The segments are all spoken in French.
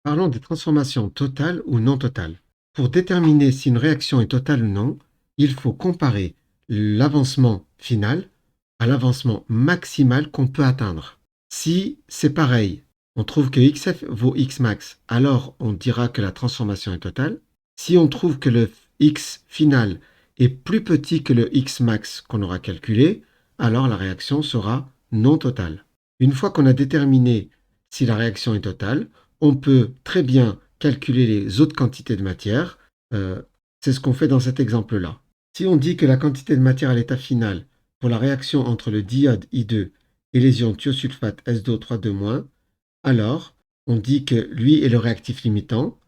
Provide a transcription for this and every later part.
Parlons des transformations totales ou non totales. Pour déterminer si une réaction est totale ou non, il faut comparer l'avancement final à l'avancement maximal qu'on peut atteindre. Si c'est pareil, on trouve que xf vaut xmax, alors on dira que la transformation est totale. Si on trouve que le x final est plus petit que le xmax qu'on aura calculé, alors la réaction sera non totale. Une fois qu'on a déterminé si la réaction est totale, on peut très bien calculer les autres quantités de matière. C'est ce qu'on fait dans cet exemple-là. Si on dit que la quantité de matière à l'état final pour la réaction entre le diode I2 et les ions thiosulfate SDO3 alors on dit que lui est le réactif limitant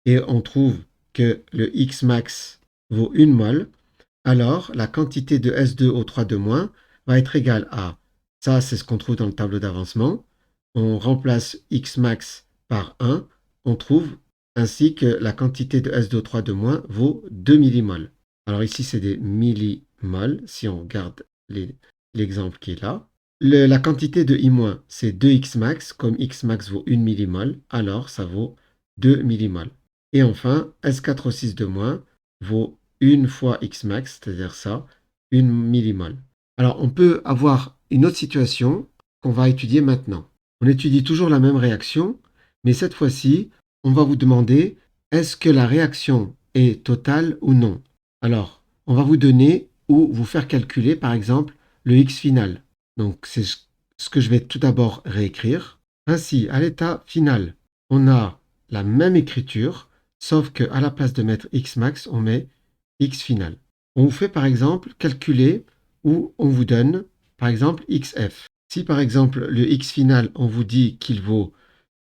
et on trouve que le Xmax vaut 1 mol, alors la quantité de S2O3 va être égale à, ça c'est ce qu'on trouve dans le tableau d'avancement, on remplace Xmax par 1, on trouve ainsi que la quantité de S2O3 vaut 2 millimoles. Alors ici c'est des millimoles, si on regarde l'exemple qui est là. La quantité de I-, c'est 2Xmax, comme Xmax vaut 1 millimole, alors ça vaut 2 millimoles. Et enfin, S4O6 vaut 1 fois Xmax, c'est-à-dire ça, 1 millimole. Alors on peut avoir une autre situation qu'on va étudier maintenant. On étudie toujours la même réaction, mais cette fois-ci, on va vous demander est-ce que la réaction est totale ou non. Alors, on va vous donner ou vous faire calculer, par exemple, le X final. Donc, c'est ce que je vais tout d'abord réécrire. Ainsi, à l'état final, on a la même écriture, sauf qu'à la place de mettre Xmax, on met X final. On vous fait, par exemple, calculer ou on vous donne, par exemple, XF. Si, par exemple, le X final, on vous dit qu'il vaut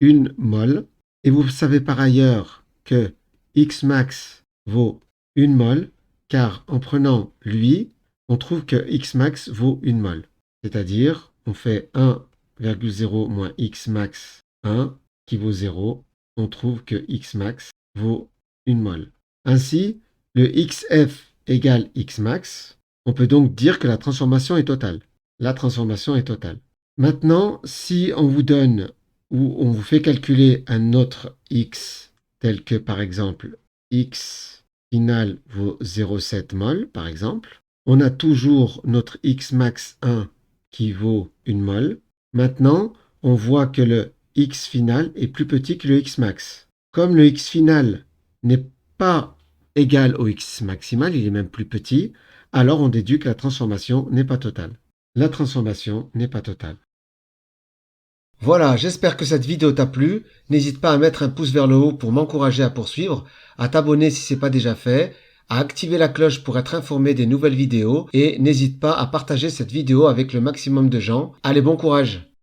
1 mol, et vous savez par ailleurs que Xmax vaut 1 mol, car en prenant lui, on trouve que Xmax vaut 1 mol. C'est-à-dire, on fait 1,0 moins Xmax 1 qui vaut 0. On trouve que Xmax vaut 1 mol. Ainsi, le XF égale Xmax. On peut donc dire que la transformation est totale. La transformation est totale. Maintenant, si on vous donne ou on vous fait calculer un autre X tel que par exemple X final vaut 0,7 mol par exemple, on a toujours notre Xmax 1 qui vaut 1 mol. Maintenant, on voit que le X final est plus petit que le Xmax. Comme le X final n'est pas égal au X maximal, il est même plus petit, alors on déduit que la transformation n'est pas totale. La transformation n'est pas totale. Voilà, j'espère que cette vidéo t'a plu. N'hésite pas à mettre un pouce vers le haut pour m'encourager à poursuivre, à t'abonner si ce n'est pas déjà fait, à activer la cloche pour être informé des nouvelles vidéos et n'hésite pas à partager cette vidéo avec le maximum de gens. Allez, bon courage!